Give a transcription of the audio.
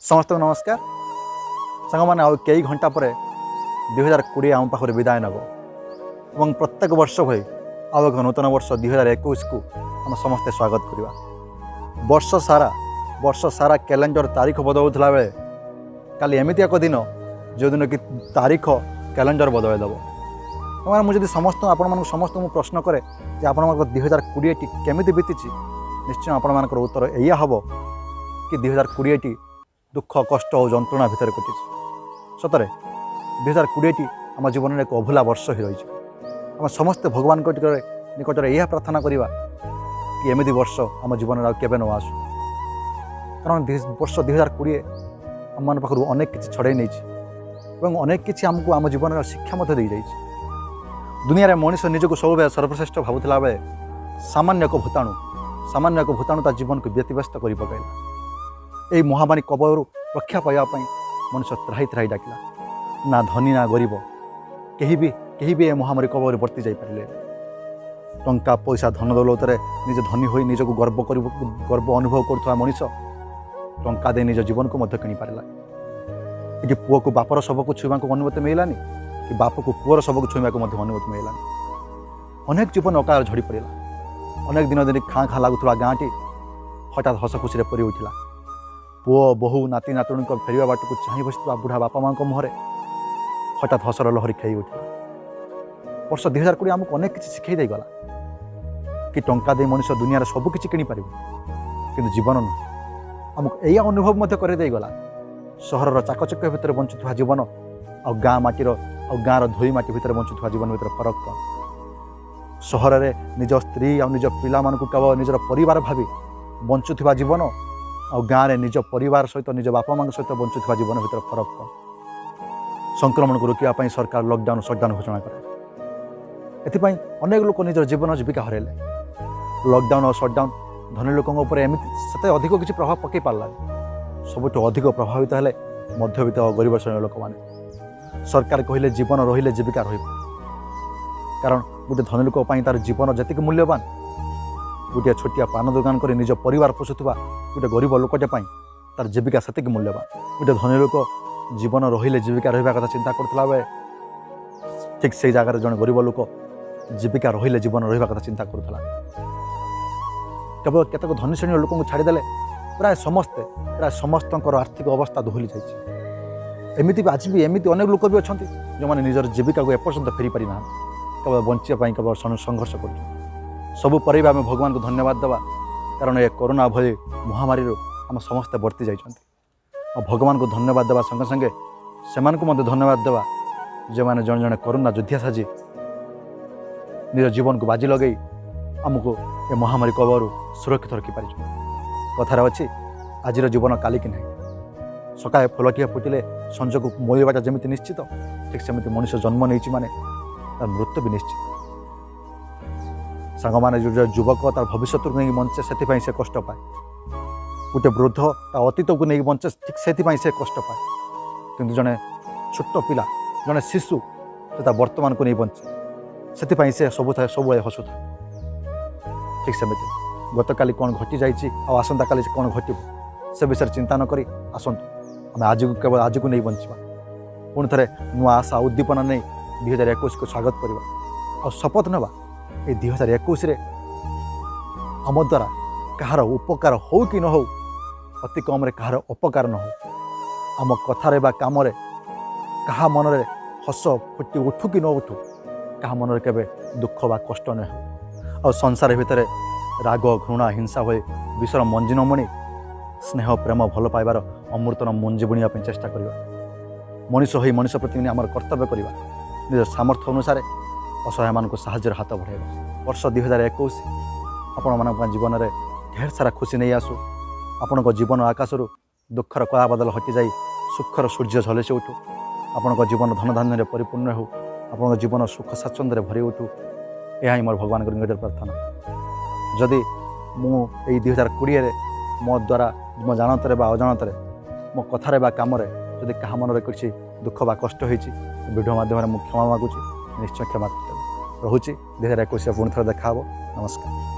समस्त को नमस्कार सांग मैंने आउ कई घंटा पर 2020 आम पाखे विदाय नब और प्रत्येक वर्ष भई आउ एक नूतन वर्ष 2021 को आम समस्ते स्वागत करवा। वर्ष सारा कैलेंडर तारीख बदलुला बेले काली एमती एक दिन जो दिन कि तारीख कैलेंडर बदल देव मैंने मुझे समस्त आपण समस्त मुझे प्रश्न करे कि आप 2020 केमी बीती निश्चय आपण उत्तर या हम कि 2020 दुख कष्ट और जंत्रणा भितर कटि सतरे 2020 आम जीवन में एक अभूला वर्ष ही रही आम समस्ते भगवान निकट में यह प्रार्थना करवा कि एमती वर्ष आम जीवन में केवे न आसू कारण वर्ष 2020 आम मान पाखु अनेक किसी छड़े नहीं अनेक किसी आमको आम जीवन शिक्षा दे जाइए। दुनिया में मनीष निजक सब सर्वश्रेष्ठ भावुला बेले सामान्य एक भूताणु ता जीवन को व्यतिव्यस्त कर पकड़ा। यही महामारी कबलू रक्षा पाइबापी मनुष्य त्राही त्राही डाकिला ना धनी ना गरीब कहीं भी महामारी कबल वर्ती जापारे टंका पैसा धन दौलत निजे धनी हो निजक गर्व अनुभव करुवा मनीष टंका दे निज जीवन को किणी पारा। ये पुओ को बापर शव को छुआ को अनुमति मिलानी कि बाप को पुअर शव को छुआ को अनुमति मिलानी। अनेक जीवन अकाल झड़ी पड़ा। अनेक दिन दिन खाँ खाँ लगुवा गाँटी हठात हस खुशी परी उठिला। पुओ बहु नाती नातुणी फेरवा बाट को चाह बस बुढ़ा बापा माँ मुहर हठात हसर लहरी खेई उठिला। वर्ष 2020 आमको अनेक किसी शिखई देगला कि टंका दे मनुष्य दुनिया सबकि किणी पार कि जीवन नुह आमको यह अनुभव करदेगला सहर चाकचक्य भितर बंचुवा जीवन आ गाँ माटीर आ गाँव धोई माटी भितर बंचुवा जीवन भितर फरक कौन। सहर में निज स्त्री आ निज पिला केवल निजर परिवार भावी बंचुवा जीवन आ गाँव में निज परिवार सहित निज बापा माँ सहित बंचुवा जीवन भितर फरक कौन। संक्रमण को रोकने सरकार लॉकडाउन शटडाउन घोषणा करे एथि अनेक लोक निज जीवन जीविका हरैले। लॉकडाउन और शटडाउन धनी लोकों एमती अधिक किसी प्रभाव पकई पार्ला सबुठ अधिक प्रभावित है मध्यवित्त और गरीब श्रेणी लोक मैंने। सरकार कहले जीवन रहिले जीविका रही कारण गोटे धनी लोक तार जीवन जतिक मूल्यवान गोटे छोटिया पान दुकान कर निज परिवार पोषुवा गोटे गरीब लोकटे तार जीविका सेतिक मूल्यवान। गोटे धनी लोक जीवन रहिले जीविका रहा कथा चिंता करथिला बेले ठीक से जगार जन गरीब लोक जीविका रहिले जीवन रहा कथा चिंता करुला। केवल केतक धनी श्रेणी लोक छाड़देले प्राय समस्त आर्थिक अवस्था दोहली जाइए। एमती भी आज भी एमती अनेक लोक भी अच्छा जो मैंने निजर जीविका को एपर्यंत फेरी पारि ना केवल बंचापी केवल संघर्ष कर सबू पर आम भगवान को धन्यवाद देवा कारण ये कोरोना भली महामारी आम समस्ते वर्ती जाइए। भगवान को धन्यवाद देवा संगे संगे से धन्यवाद देवा जो मैंने जन जन कोरोना योद्धा साजी निज जीवन को बाजी लगे आमको ये महामारी कबलू सुरक्षित रखिपार। कथार अच्छी आज जीवन काली कि नहीं सकाଳେ फुलटिया फुटिले संज को मोईबाटा जमी निश्चित ठीक सेमती मनुष्य जन्म नहीं माने तार मृत्यु भी निश्चित। सांग मैंने जो युवक तार भविष्य को नहीं बंचे से कष्ट पाए गोटे वृद्ध ता अतीत को नहीं बंचे ठीक से कष्ट पाए किंतु जड़े छोट पिला जड़े शिशु से वर्तमान को नहीं बंचे से सब थाए सब हसुए ठीक सेमती गतकाली कौन घटी जाइए आसंता काली कौन घट से विषय चिंता नक आसतु आम आज को केवल आज को नहीं बंचा पुणी थे नुआ आशा उद्दीपना नहीं 2021 को स्वागत करवा और शपथ नेबा ये 2021 आम द्वारा कहार उपकार हो कि न हो अति कम कहार अपकार न हो आम कथार काम क्या मन में हस फुटी उठू कि न उठू क्या मन में केवे दुख बा कष्ट न हो और संसार भितर राग घृणा हिंसा हुए विषर मंजी न मुणी स्नेह प्रेम भल पाइबार अमृतन मंजी बुणा चेष्टा करवा। मनुष्य हो मनुष्य प्रति आम कर्तव्य करवा निज सामर्थ्य अनुसार असहाय मान साहाଯ୍यर हाथ बढ़ाइबा। वर्ष 2021 आपण मान जीवन में ढेर सारा खुशी नहीं आसू आपण जीवन आकाशरू दुखर कला बदल हटि जाई सुखर सूर्य झलसी उठू आपण जीवन धन धान्य परिपूर्ण हो आपण जीवन सुख स्वाच्छंद्य भरी उठू यह मोर भगवान को निकट प्रार्थना। जदि मुझे 2020 मो द्वारा मो जानत अजाणत मो कथार कम जदि क्या मन में किसी दुख बा कष्ट होती वीडियो माध्यम क्षमा मागुची निश्चय क्षमा कर रोचे 2021 पुणी थे देखा नमस्कार।